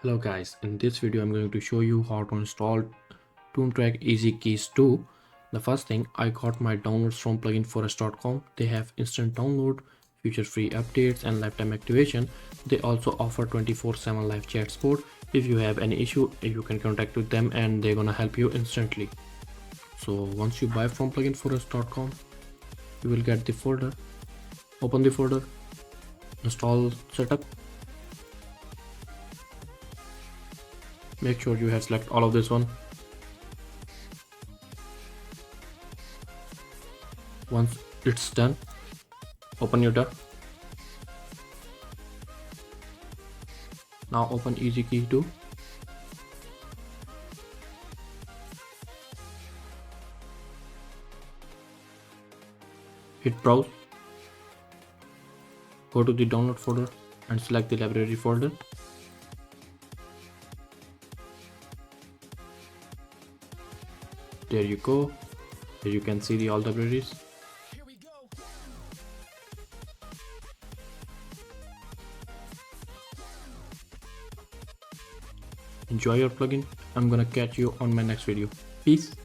Hello guys, in this video I'm going to show you how to install Toontrack EZkeys 2. The first thing, I got my downloads from pluginforest.com. They have instant download, feature-free updates and lifetime activation. They also offer 24/7 live chat support. If you have any issue, you can contact with them and they're gonna help you instantly. So once you buy from pluginforest.com, you will get the folder. Open the folder, install setup. Make sure you have select all of this one. Once it's done, open your tab. Now open EZkeys 2. Hit browse. Go to the download folder and select the library folder. There you go. Here you can see the all libraries. Enjoy your plugin. I'm gonna catch you on my next video. Peace.